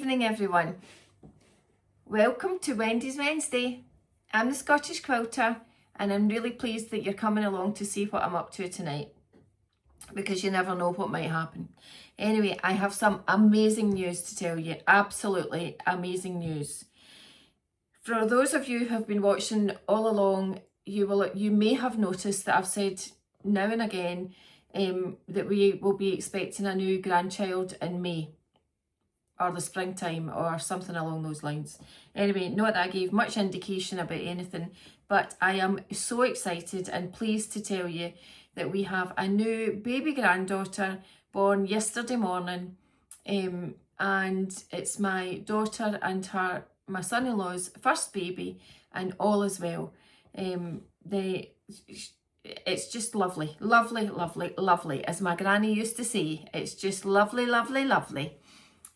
evening, everyone. Welcome to Wendy's Wednesday. I'm the Scottish Quilter, and I'm really pleased that you're coming along to see what I'm up to tonight, because you never know what might happen. Anyway, I have some amazing news to tell you. Absolutely amazing news. For those of you who have been watching all along, you may have noticed that I've said now and again that we will be expecting a new grandchild in May, or the springtime, or something along those lines. Anyway, not that I gave much indication about anything, but I am so excited and pleased to tell you that we have a new baby granddaughter born yesterday morning, and it's my daughter and my son-in-law's first baby, and all is well. It's just lovely, lovely, lovely, lovely, as my granny used to say. It's just lovely, lovely, lovely.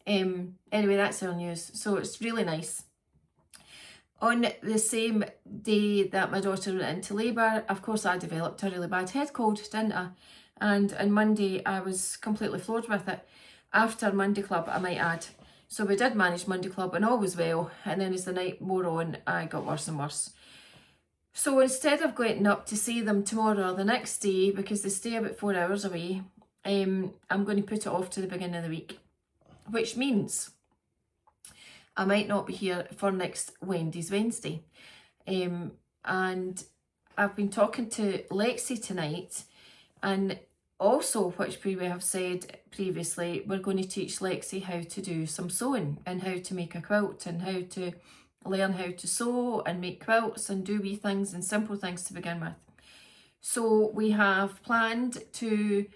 Anyway, that's our news, so it's really nice. On the same day that my daughter went into labour, of course I developed a really bad head cold, didn't I? And on Monday I was completely floored with it. After Monday Club, I might add. So we did manage Monday Club and all was well, and then as the night wore on, I got worse and worse. So instead of going up to see them tomorrow or the next day, because they stay about 4 hours away, I'm going to put it off to the beginning of the week, which means I might not be here for next Wendy's Wednesday. And I've been talking to Lexi tonight, and also, which we have said previously, we're going to teach Lexi how to do some sewing and how to make a quilt and how to learn how to sew and make quilts and do wee things and simple things to begin with. So we have planned to,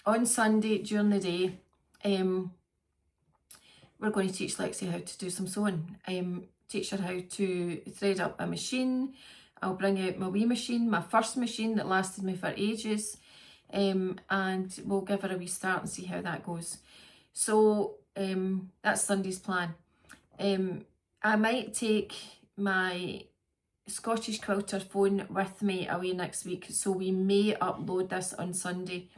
on Sunday during the day, we're going to teach Lexi how to do some sewing. Teach her how to thread up a machine. I'll bring out my wee machine, my first machine that lasted me for ages, and we'll give her a wee start and see how that goes. So that's Sunday's plan. I might take my Scottish Quilter phone with me away next week, so we may upload this on Sunday.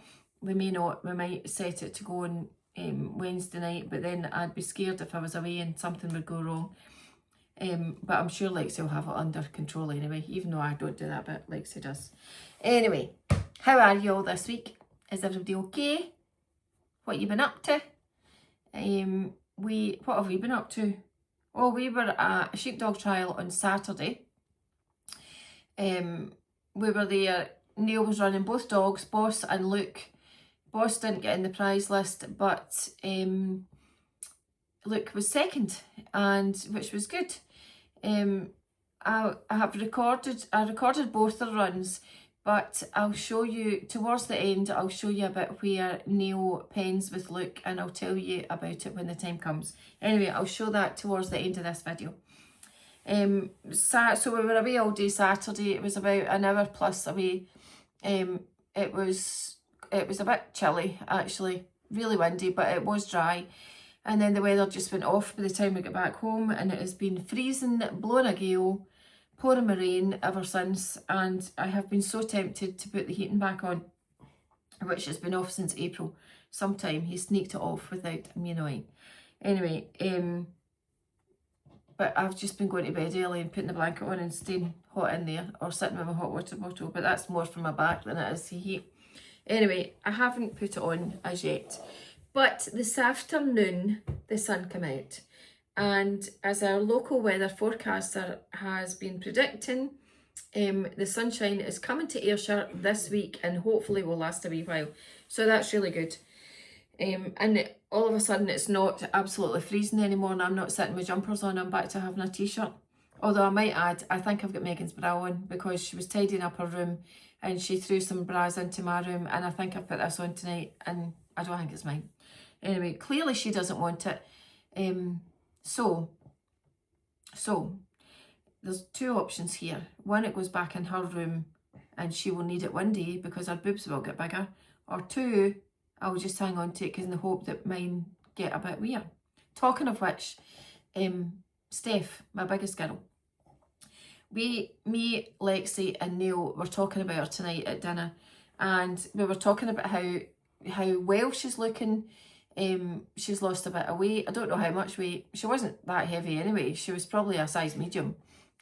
We may not. We might set it to go on Wednesday night, but then I'd be scared if I was away and something would go wrong. But I'm sure Lexi will have it under control anyway, even though I don't do that bit, Lexi does. Anyway, how are you all this week? Is everybody okay? What you been up to? What have we been up to? Oh, we were at a sheepdog trial on Saturday. We were there. Neil was running both dogs, Boss and Lhuke. Boss didn't get in the prize list, but Lhuke was second, and which was good. I recorded both the runs, but I'll show you towards the end. I'll show you a bit where Neil pens with Lhuke, and I'll tell you about it when the time comes. Anyway, I'll show that towards the end of this video. So we were away all day Saturday. It was about an hour plus away. It was a bit chilly, actually, really windy, but it was dry. And then the weather just went off by the time we got back home, and it has been freezing, blowing a gale, pouring my rain ever since, and I have been so tempted to put the heating back on, which has been off since April sometime. He sneaked it off without me knowing. Anyway, but I've just been going to bed early and putting the blanket on and staying hot in there, or sitting with my hot water bottle, but that's more for my back than it is the heat. Anyway, I haven't put it on as yet, but this afternoon the sun came out, and as our local weather forecaster has been predicting, the sunshine is coming to Ayrshire this week and hopefully will last a wee while, so that's really good. And all of a sudden it's not absolutely freezing anymore, and I'm not sitting with jumpers on. I'm back to having a t-shirt, although I might add, I think I've got Megan's bra on, because she was tidying up her room and she threw some bras into my room, and I think I've put this on tonight, and I don't think it's mine. Anyway, clearly she doesn't want it. So there's two options here. One, it goes back in her room and she will need it one day because her boobs will get bigger. Or two, I'll just hang on to it in the hope that mine get a bit weird. Talking of which, Steph, my biggest girl, me, Lexi and Neil were talking about her tonight at dinner, and we were talking about how well she's looking, She's lost a bit of weight. I don't know how much weight. She wasn't that heavy anyway. She was probably a size medium.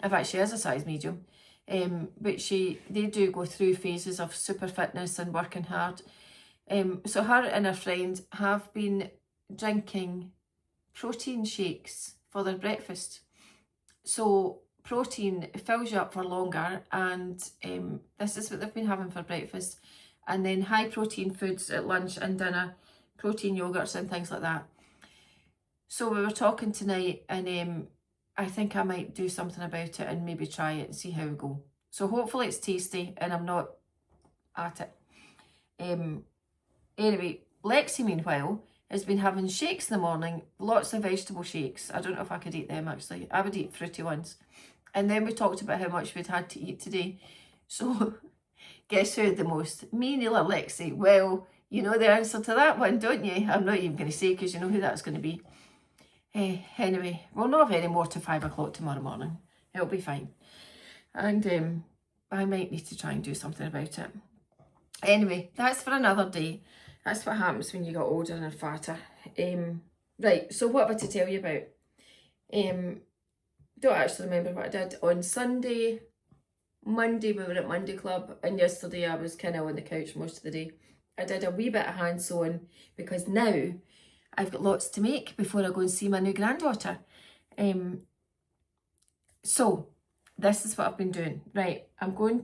In fact, she is a size medium. But they do go through phases of super fitness and working hard. So her and her friend have been drinking protein shakes for their breakfast. So protein fills you up for longer, and this is what they've been having for breakfast. And then high protein foods at lunch and dinner, protein yogurts and things like that. So we were talking tonight, and I think I might do something about it and maybe try it and see how we go. So hopefully it's tasty and I'm not at it. Anyway, Lexi meanwhile has been having shakes in the morning, lots of vegetable shakes. I don't know if I could eat them actually. I would eat fruity ones. And then we talked about how much we'd had to eat today. So guess who had the most? Me, Neil, or Lexi? Well, you know the answer to that one, don't you? I'm not even going to say because you know who that's going to be. Anyway, we'll not have any more to 5 o'clock tomorrow morning. It'll be fine. And I might need to try and do something about it. Anyway, that's for another day. That's what happens when you get older and fatter. Right, so what have I to tell you about? Don't actually remember what I did on Sunday. Monday we were at Monday Club, and yesterday I was kind of on the couch most of the day. I did a wee bit of hand sewing because now I've got lots to make before I go and see my new granddaughter. So this is what I've been doing. Right, I've been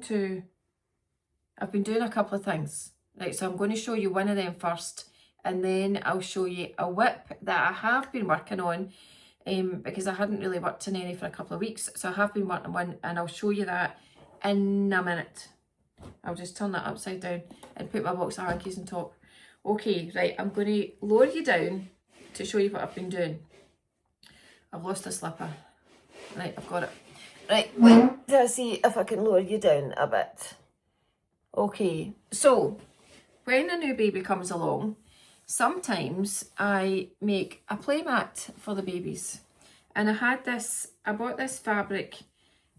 doing a couple of things. Right, so I'm going to show you one of them first, and then I'll show you a whip that I have been working on because I hadn't really worked on any for a couple of weeks. So I have been working on one, and I'll show you that in a minute. I'll just turn that upside down and put my box of hankies on top. Okay, right, I'm going to lower you down to show you what I've been doing. I've lost a slipper. Right, I've got it. Right, wait, let's see if I can lower you down a bit. Okay, so when a new baby comes along, sometimes I make a play mat for the babies. And I bought this fabric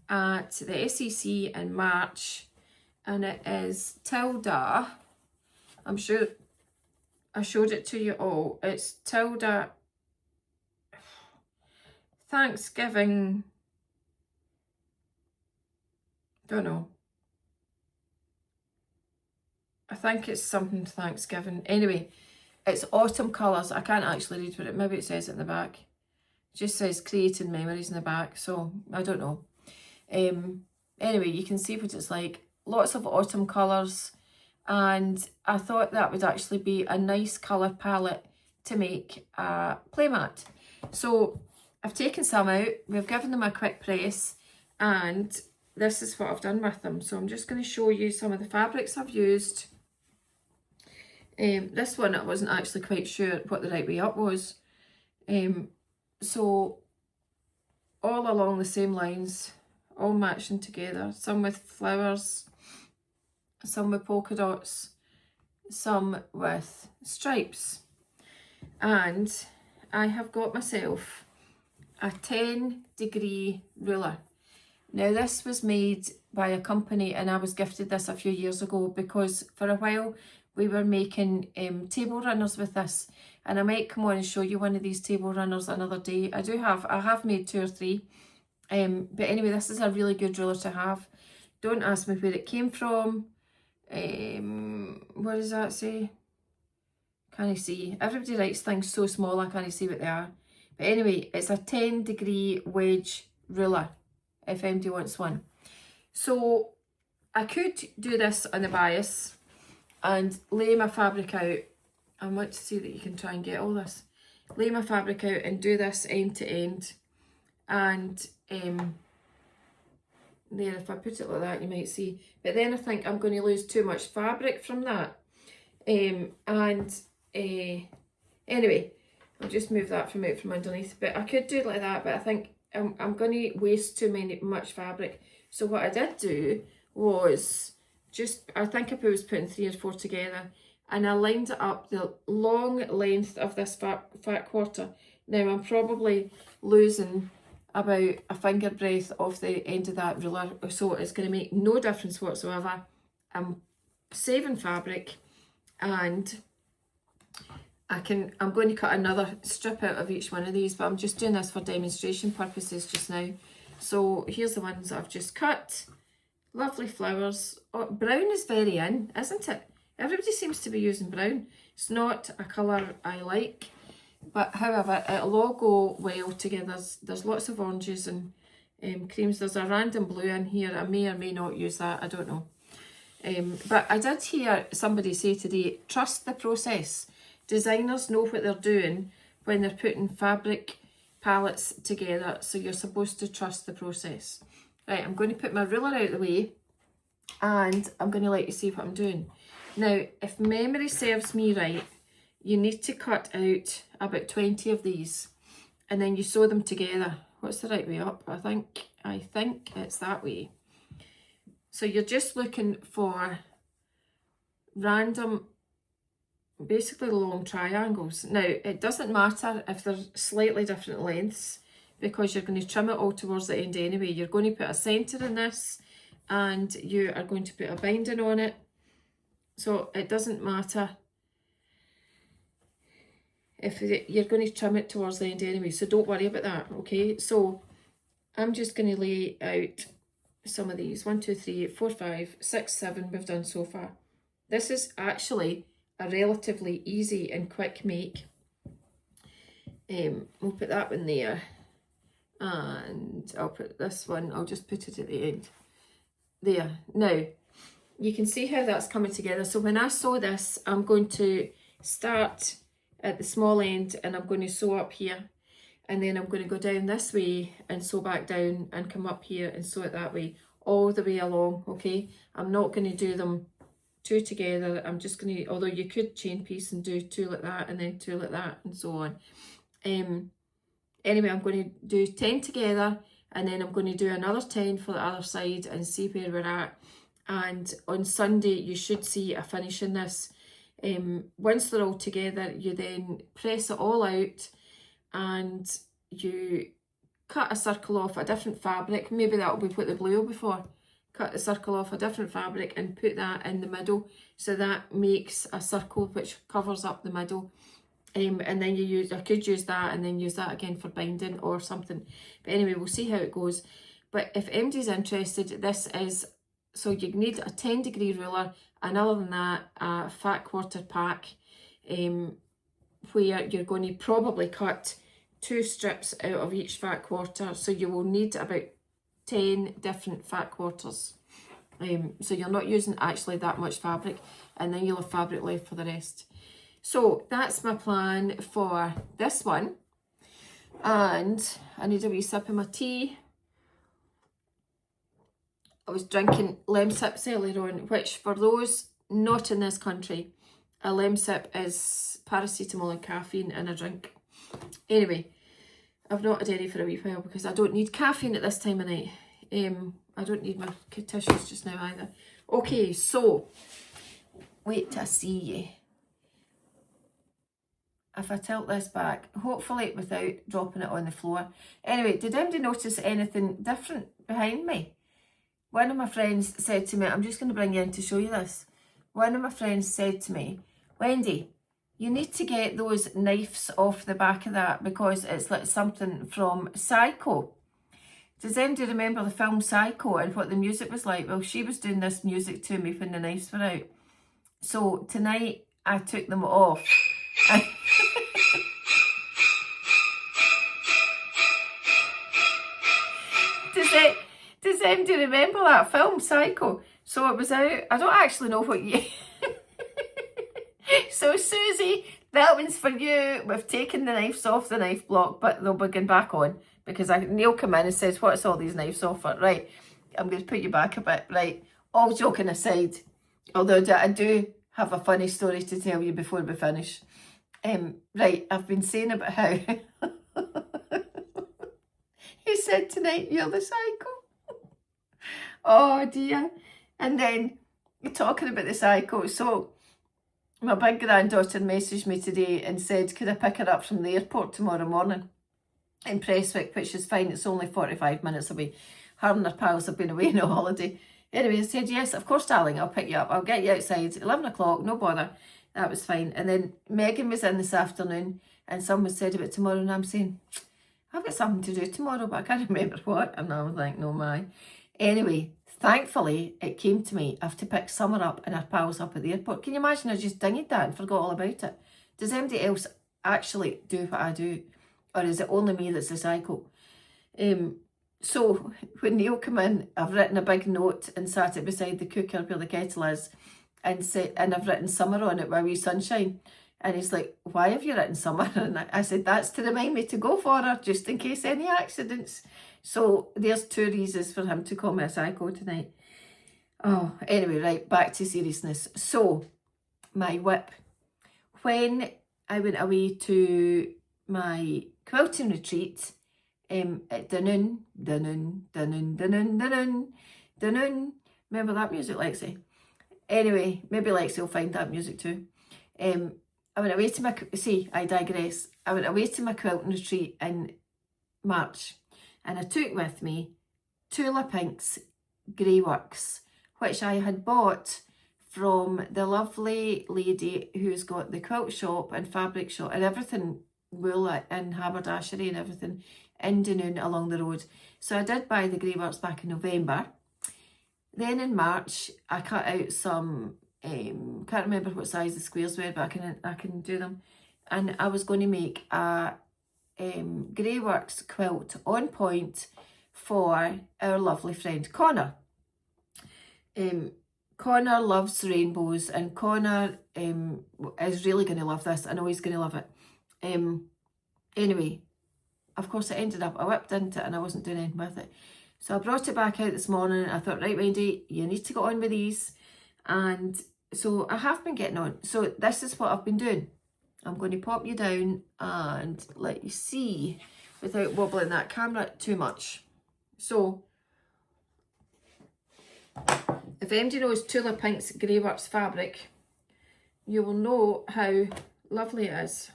at the SEC in March, and it is Tula. I'm sure I showed it to you all. It's Tula Thanksgiving, don't know. I think it's something Thanksgiving. Anyway, it's autumn colours. I can't actually read what maybe it says it in the back. It just says creating memories in the back, so I don't know. Anyway, you can see what it's like. Lots of autumn colours, and I thought that would actually be a nice colour palette to make a playmat. So I've taken some out, we've given them a quick press, and this is what I've done with them. So I'm just going to show you some of the fabrics I've used. This one I wasn't actually quite sure what the right way up was. So all along the same lines, all matching together, some with flowers, some with polka dots, some with stripes. And I have got myself a 10-degree ruler. Now this was made by a company, and I was gifted this a few years ago because for a while we were making table runners with this, and I might come on and show you one of these table runners another day. I have made 2 or 3, but anyway, this is a really good ruler to have. Don't ask me where it came from. What does that say? Can't I see? Everybody writes things so small I can't see what they are. But anyway, it's a 10-degree wedge ruler, if anybody wants one. So I could do this on the bias and lay my fabric out. I want to see that you can try and get all this. Lay my fabric out and do this end to end. And there, if I put it like that, you might see. But then I think I'm going to lose too much fabric from that. Anyway, I'll just move that from out from underneath. But I could do it like that, but I think I'm going to waste much fabric. So what I did do was I think I was putting 3 or 4 together, and I lined it up the long length of this fat quarter. Now I'm probably losing about a finger breadth off the end of that ruler, so it's going to make no difference whatsoever. I'm saving fabric, and I'm going to cut another strip out of each one of these, but I'm just doing this for demonstration purposes just now. So here's the ones that I've just cut. Lovely flowers. Oh, brown is very in, isn't it? Everybody seems to be using brown. It's not a colour I like, but however, it'll all go well together. There's lots of oranges and creams. There's a random blue in here. I may or may not use that, I don't know. But I did hear somebody say today, trust the process. Designers know what they're doing when they're putting fabric palettes together, so you're supposed to trust the process. Right, I'm going to put my ruler out of the way and I'm going to let you see what I'm doing. Now, if memory serves me right, you need to cut out about 20 of these and then you sew them together. What's the right way up? I think it's that way. So you're just looking for random, basically long triangles. Now, it doesn't matter if they're slightly different lengths because you're going to trim it all towards the end anyway. You're going to put a centre in this and you are going to put a binding on it. So it doesn't matter if you're going to trim it towards the end anyway. So don't worry about that, okay? So I'm just going to lay out some of these. 1, 2, 3, 4, 5, 6, 7 we've done so far. This is actually a relatively easy and quick make. We'll put that one there and I'll put this one, I'll just put it at the end there. Now you can see how that's coming together. So when I sew this, I'm going to start at the small end and I'm going to sew up here, and then I'm going to go down this way and sew back down and come up here and sew it that way all the way along. Okay, I'm not going to do them two together. I'm just going to, although you could chain piece and do 2 like that and then 2 like that and so on. Anyway, I'm going to do 10 together and then I'm going to do another 10 for the other side and see where we're at. And on Sunday you should see a finish in this. Once they're all together, you then press it all out and you cut a circle off a different fabric. Maybe that'll be what the blue will be for. Cut the circle off a different fabric and put that in the middle, so that makes a circle which covers up the middle. And then I could use that and then use that again for binding or something. But anyway, we'll see how it goes. But if anybody's interested, this is, so you need a 10-degree ruler, and other than that, a fat quarter pack, where you're going to probably cut 2 strips out of each fat quarter. So you will need about 10 different fat quarters. So you're not using actually that much fabric, and then you'll have fabric left for the rest. So that's my plan for this one. And I need a wee sip of my tea. I was drinking Lemsips earlier on, which for those not in this country, a Lemsip is paracetamol and caffeine in a drink. Anyway, I've not had any for a wee while because I don't need caffeine at this time of night. I don't need my tissues just now either. Okay, so wait till I see you. If I tilt this back, hopefully without dropping it on the floor. Anyway, did anybody notice anything different behind me? One of my friends said to me, I'm just going to bring you in to show you this. One of my friends said to me, Wendy, you need to get those knives off the back of that because it's like something from Psycho. Does anybody remember the film Psycho and what the music was like? Well, she was doing this music to me when the knives were out. So tonight I took them off. Does anybody remember that film, Psycho? So it was out, I don't actually know what year. So Susie, that one's for you. We've taken the knives off the knife block, but they'll be going back on because Neil came in and says, what's all these knives off for? Right, I'm going to put you back a bit. Right, all joking aside, although I do have a funny story to tell you before we finish. Right, I've been saying about how he said tonight, you're the psycho. Oh dear. And then talking about the psycho, so my big granddaughter messaged me today and said, could I pick her up from the airport tomorrow morning in Prestwick, which is fine, it's only 45 minutes away. Her and her pals have been away on a holiday. Anyway, I said, yes, of course, darling, I'll pick you up. I'll get you outside, 11 o'clock, no bother. that was fine. And then Megan was in this afternoon and someone said about tomorrow, and I'm saying, I've got something to do tomorrow, but I can't remember what. And I was like, no, my. Anyway, thankfully, it came to me. I have to pick Summer up and her pals up at the airport. Can you imagine I just dinged that and forgot all about it? Does anybody else actually do what I do? Or is it only me that's a psycho? So when Neil came in, I've written a big note and sat it beside the cooker where the kettle is, and I've written Summer on it with a wee sunshine. And he's like, why have you written Summer? And I said, that's to remind me to go for her, just in case any accidents. So there's 2 reasons for him to call me a psycho tonight. Oh, anyway, right, back to seriousness. So, my whip. When I went away to my quilting retreat, at Dunoon, remember that music, Lexi? Anyway, maybe Lexi will find that music too. I went away to I digress. I went away to my quilting retreat in March, and I took with me Tula Pink's Greyworks, which I had bought from the lovely lady who's got the quilt shop and fabric shop and everything, wool and haberdashery and everything in Dunoon along the road. So I did buy the Greyworks back in November. Then in March, I cut out some, can't remember what size the squares were, but I can do them. And I was going to make a Greyworks quilt on point for our lovely friend Connor. Connor loves rainbows, and Connor is really going to love this. I know he's going to love it. Anyway, of course it ended up, I whipped into it and I wasn't doing anything with it. So I brought it back out this morning and I thought, right, Wendy, you need to get on with these. And so I have been getting on. So this is what I've been doing. I'm going to pop you down and let you see without wobbling that camera too much. So, if anybody knows Tula Pink's Greyworks fabric, you will know how lovely it is.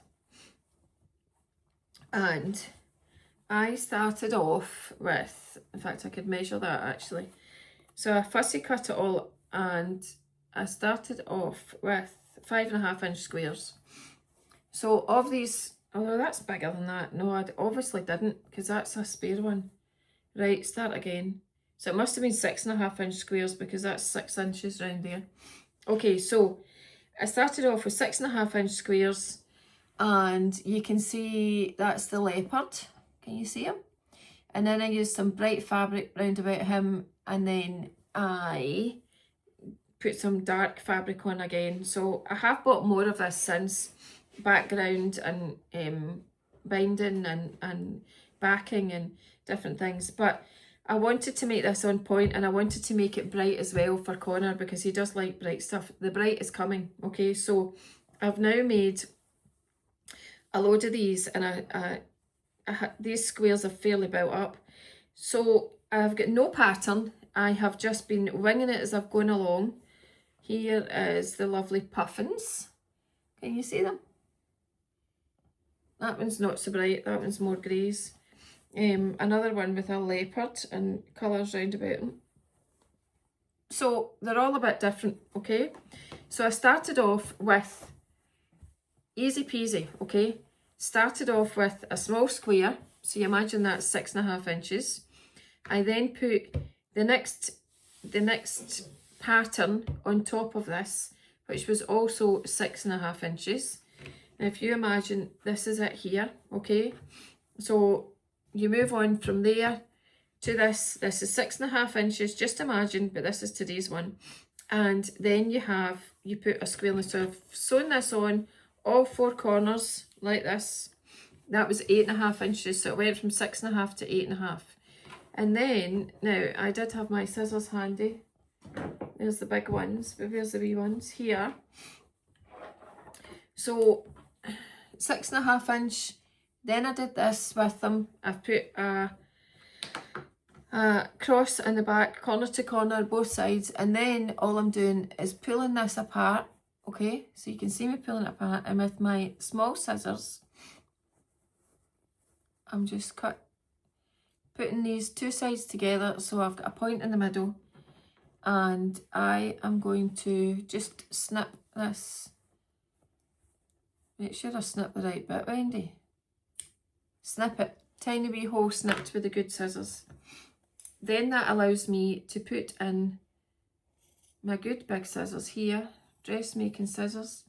And I started off with, in fact I could measure that actually. So I fussy cut it all, and I started off with 5.5 inch squares. So of these, although that's bigger than that, no, I obviously didn't, because that's a spare one. Right, start again. So it must have been 6.5 inch squares, because that's 6 inches round there. Okay, so I started off with 6.5 inch squares, and you can see that's the leopard. Can you see him? And then I used some bright fabric round about him, and then I put some dark fabric on again. So I have bought more of this since, background and binding and backing and different things, but I wanted to make this on point, and I wanted to make it bright as well for Connor, because he does like bright stuff. The bright is coming. Okay, so I've now made a load of these, and these squares are fairly built up. So I've got no pattern. I have just been winging it as I've gone along. Here is the lovely puffins. Can you see them? That one's not so bright, that one's more greys. Another one with a leopard and colours round about them. So they're all a bit different, okay? So I started off with, easy peasy, okay? Started off with a small square, so you imagine that's 6.5 inches. I then put the next pattern on top of this, which was also 6.5 inches. Now if you imagine, this is it here, okay? So you move on from there to this. This is 6.5 inches, just imagine, but this is today's one. And then you put a square. So I've sewn this on all 4 corners like this. That was 8.5 inches, so it went from 6.5 to 8.5. And then, now I did have my scissors handy. There's the big ones, but where's the wee ones? Here. So 6.5 inch, then I did this with them. I've put a cross in the back, corner to corner, both sides, and then all I'm doing is pulling this apart, okay? So you can see me pulling it apart, and with my small scissors, I'm just putting these 2 sides together, so I've got a point in the middle, and I am going to just snip this Make sure I snip the right bit, Wendy. Snip it. Tiny wee hole snipped with the good scissors. Then that allows me to put in my good big scissors here, dressmaking scissors.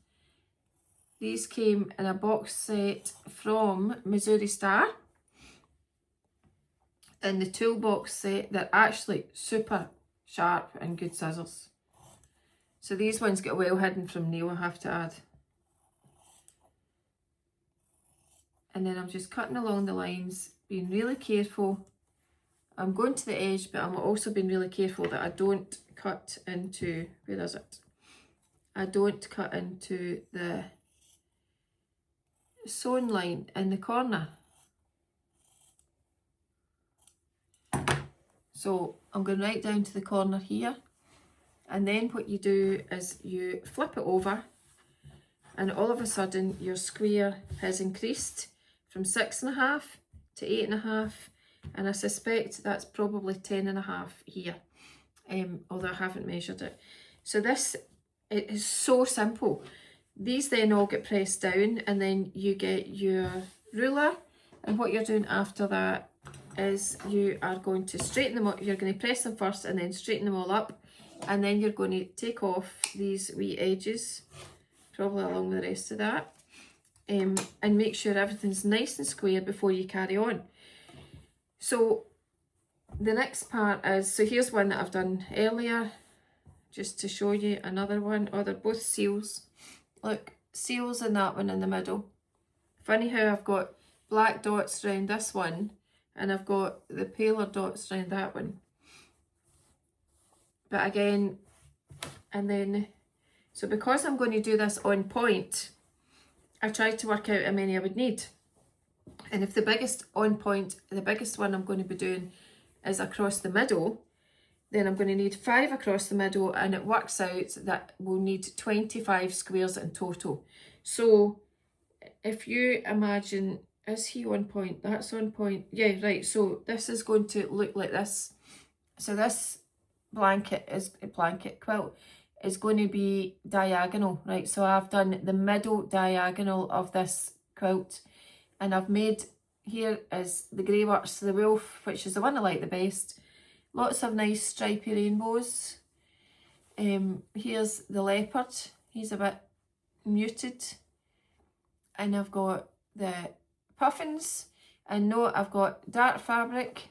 These came in a box set from Missouri Star. In the toolbox set, they're actually super sharp and good scissors. So these ones get well hidden from Neil, I have to add. And then I'm just cutting along the lines, being really careful. I'm going to the edge, but I'm also being really careful that I don't cut into, where is it? I don't cut into the sewn line in the corner. So I'm going right down to the corner here, and then what you do is you flip it over, and all of a sudden your square has increased from 6.5 to 8.5, and I suspect that's probably 10.5 here, although I haven't measured it. So this, it is so simple. These then all get pressed down, and then you get your ruler, and what you're doing after that is you are going to straighten them up. You're going to press them first and then straighten them all up, and then you're going to take off these wee edges, probably along with the rest of that, and make sure everything's nice and square before you carry on. So the next part is, so here's one that I've done earlier, just to show you another one. Oh, they're both seals. Look, seals in that one in the middle. Funny how I've got black dots around this one, and I've got the paler dots around that one. But again, and then, so because I'm going to do this on point, I tried to work out how many I would need. And if the biggest on point, the biggest one I'm going to be doing is across the middle, then I'm going to need 5 across the middle, and it works out that we'll need 25 squares in total. So if you imagine, is he on point? That's on point. Yeah, right. So this is going to look like this. So this quilt is going to be diagonal, right? So I've done the middle diagonal of this quilt, and I've made, here is the Greyworks, the wolf, which is the one I like the best. Lots of nice stripy rainbows. Here's the leopard. He's a bit muted. And I've got the puffins. And note, I've got dark fabric,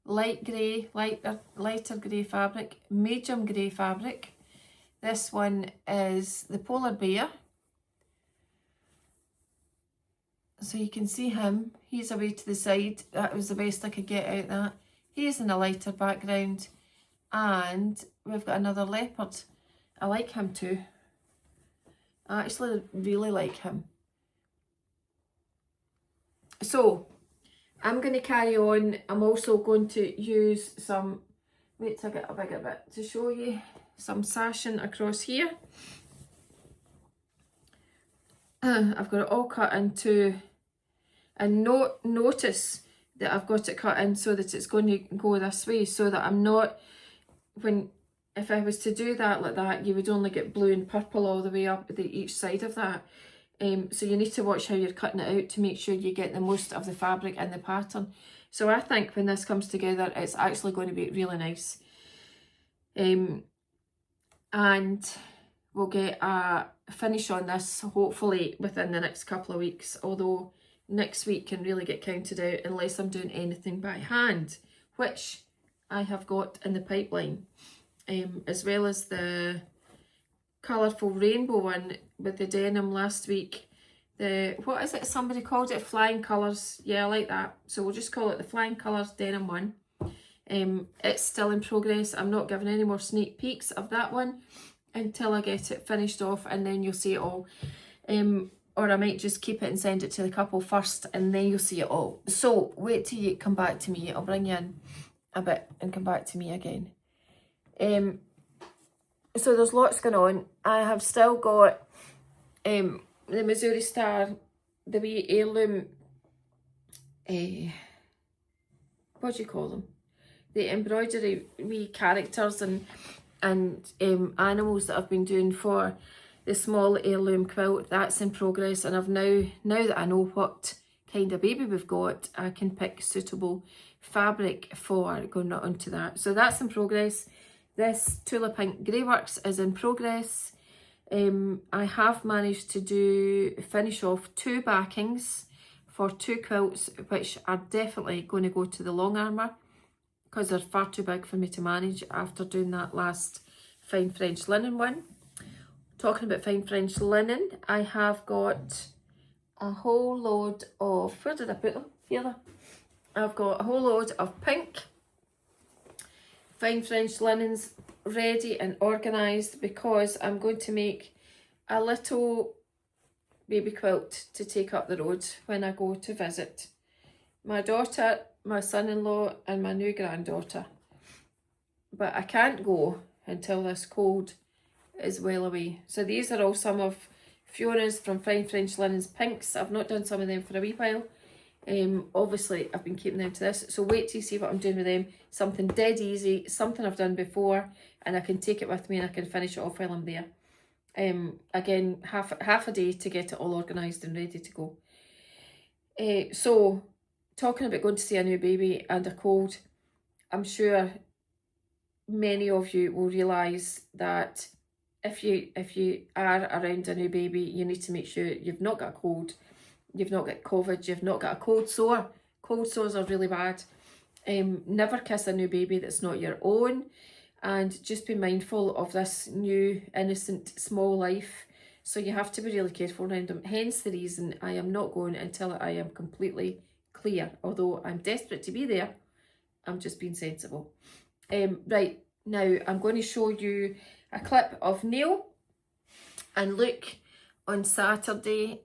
light grey, lighter grey fabric, medium grey fabric. This one is the polar bear. So you can see him. He's away to the side. That was the best I could get out of that. He's in a lighter background. And we've got another leopard. I like him too. I actually really like him. So I'm going to carry on. I'm also going to use some, wait till I get a bigger bit to show you, some sashing across here. I've got it all cut into, and notice that I've got it cut in so that it's going to go this way, so that I'm not, if I was to do that like that, you would only get blue and purple all the way up each side of that. So you need to watch how you're cutting it out to make sure you get the most of the fabric and the pattern. So I think when this comes together, it's actually going to be really nice. And we'll get a finish on this hopefully within the next couple of weeks, although next week can really get counted out unless I'm doing anything by hand, which I have got in the pipeline, as well as the colourful rainbow one with the denim last week. The, what is it, somebody called it Flying Colours. Yeah, I like that. So we'll just call it the Flying Colours denim one. It's still in progress. I'm not giving any more sneak peeks of that one until I get it finished off, and then you'll see it all. Or I might just keep it and send it to the couple first, and then you'll see it all. So wait till you come back to me. I'll bring you in a bit and come back to me again. So there's lots going on. I have still got the Missouri Star, the wee heirloom, what do you call them? The embroidery wee characters and animals that I've been doing for the small heirloom quilt, that's in progress, and I've now that I know what kind of baby we've got, I can pick suitable fabric for going onto that. So that's in progress. This Tula Pink Greyworks is in progress. I have managed to finish off 2 backings for 2 quilts, which are definitely going to go to the long armour because they're far too big for me to manage after doing that last fine French linen one. Talking about fine French linen, I have got a whole load of, where did I put them? Here. I've got a whole load of pink fine French linens ready and organised because I'm going to make a little baby quilt to take up the road when I go to visit my daughter, my son-in-law and my new granddaughter. But I can't go until this cold is well away. So these are all some of Fiona's from Fine French Linens pinks. I've not done some of them for a wee while. Obviously I've been keeping them to this, so wait till you see what I'm doing with them. Something dead easy, something I've done before, and I can take it with me and I can finish it off while I'm there. Again, half a day to get it all organised and ready to go. So talking about going to see a new baby and a cold, I'm sure many of you will realise that if you are around a new baby, you need to make sure you've not got a cold, you've not got COVID, you've not got a cold sore. Cold sores are really bad. Never kiss a new baby that's not your own, and just be mindful of this new innocent small life. So you have to be really careful around them. Hence the reason I am not going until I am completely clear. Although I'm desperate to be there, I'm just being sensible. Right, now I'm going to show you a clip of Neil and Lhuke on Saturday.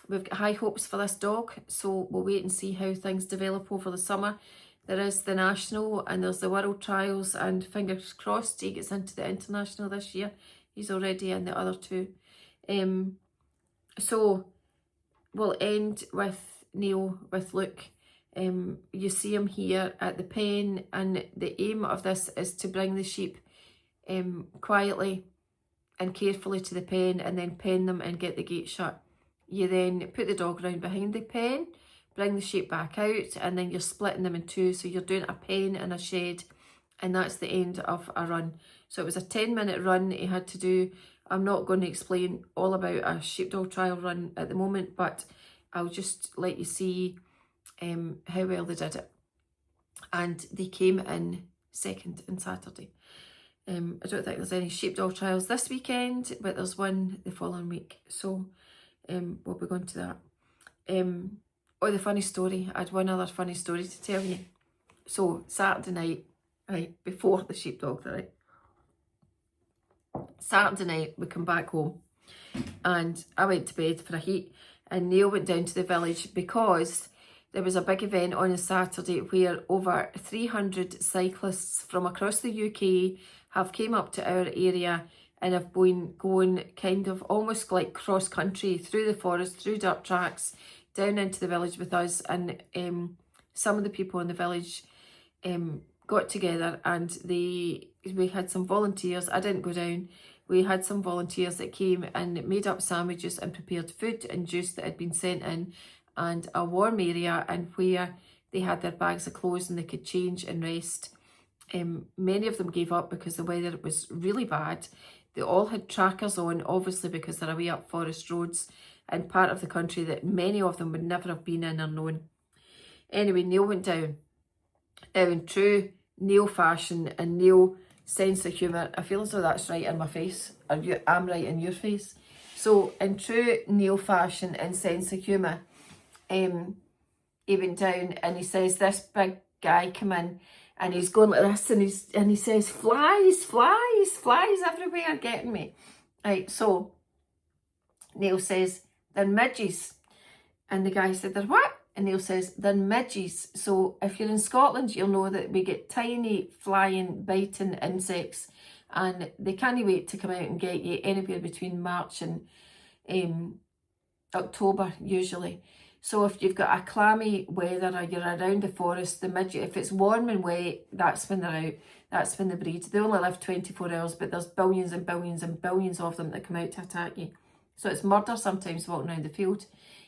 We've got high hopes for this dog, so we'll wait and see how things develop over the summer. There is the national and there's the world trials, and fingers crossed he gets into the international this year. He's already in the other 2. So we'll end with Neil with Lhuke. You see him here at the pen, and the aim of this is to bring the sheep quietly and carefully to the pen and then pen them and get the gate shut. You then put the dog round behind the pen, bring the sheep back out, and then you're splitting them in 2. So you're doing a pen and a shed, and that's the end of a run. So it was a 10-minute run he had to do. I'm not going to explain all about a sheepdog trial run at the moment, but I'll just let you see how well they did it. And they came in second on Saturday. I don't think there's any sheepdog trials this weekend, but there's one the following week. So we'll be going to that. Oh, the funny story. I had one other funny story to tell you. So Saturday night, right, before the sheepdog, right? Saturday night, we come back home and I went to bed for a heat, and Neil went down to the village because there was a big event on a Saturday where over 300 cyclists from across the UK have came up to our area and have been going kind of almost like cross country through the forest, through dirt tracks, down into the village with us. And some of the people in the village got together, and we had some volunteers. I didn't go down. We had some volunteers that came and made up sandwiches and prepared food and juice that had been sent in, and a warm area, and where they had their bags of clothes and they could change and rest. Many of them gave up because the weather was really bad. They all had trackers on, obviously because they're away up forest roads and part of the country that many of them would never have been in or known. Anyway, Neil went down. Now, in true Neil fashion and Neil sense of humour, I feel as though that's right in my face, or I'm right in your face. So in true Neil fashion and sense of humour, he went down and he says, this big guy come in and he's going like this, and he says, flies, flies, flies everywhere getting me. Right, so Neil says, they're midges. And the guy said, they're what? And Neil says, they're midges. So if you're in Scotland, you'll know that we get tiny flying, biting insects, and they can't wait to come out and get you anywhere between March and October usually. So if you've got a clammy weather or you're around the forest, the midget, if it's warm and wet, that's when they're out. That's when they breed. They only live 24 hours, but there's billions and billions and billions of them that come out to attack you. So it's murder sometimes walking around the field.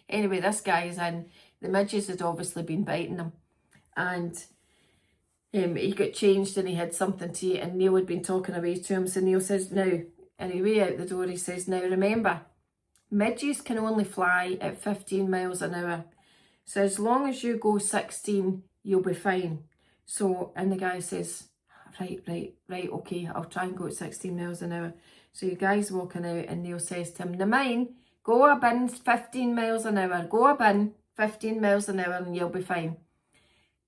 Anyway, this guy is in. The midges had obviously been biting him. And he got changed and he had something to eat, and Neil had been talking away to him. So Neil says, now, and he way out the door, he says, now remember, midges can only fly at 15 miles an hour. So as long as you go 16, you'll be fine. So, and the guy says, right, okay, I'll try and go at 16 miles an hour. So the guy's walking out and Neil says to him, now mine, go a bin 15 miles an hour, go a bin 15 miles an hour and you'll be fine.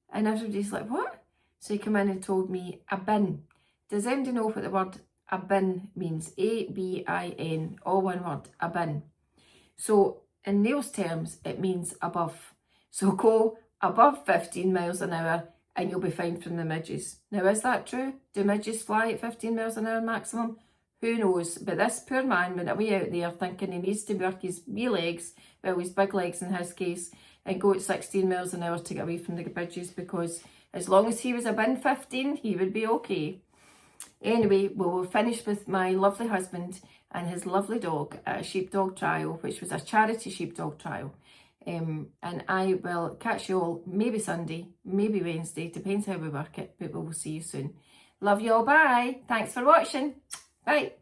And everybody's like, what? So he came in and told me, a bin. Does anybody know what the word a bin means? A-B-I-N, all one word, a bin. So in Neil's terms, it means above. So go above 15 miles an hour and you'll be fine from the midges. Now, is that true? Do midges fly at 15 miles an hour maximum? Who knows? But this poor man went away out there thinking he needs to work his wee legs, well, his big legs in his case, and go at 16 miles an hour to get away from the midges, because as long as he was a bin 15, he would be okay. Anyway, we'll finish with my lovely husband and his lovely dog at a sheepdog trial, which was a charity sheepdog trial. And I will catch you all maybe Sunday, maybe Wednesday, depends how we work it, but we will see you soon. Love you all, bye. Thanks for watching. Bye.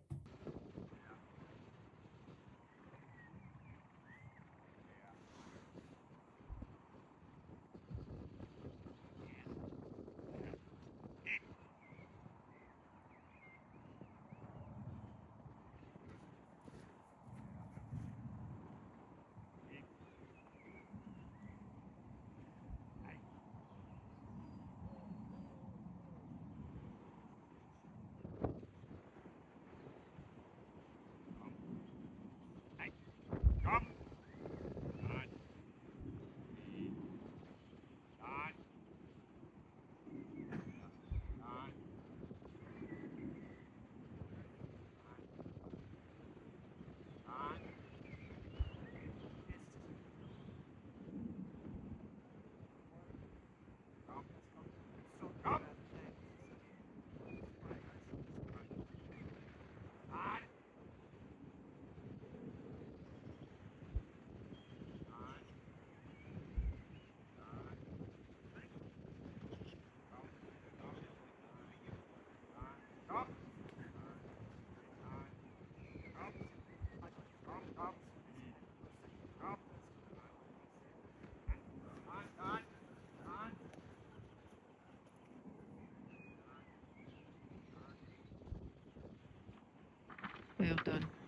Well done.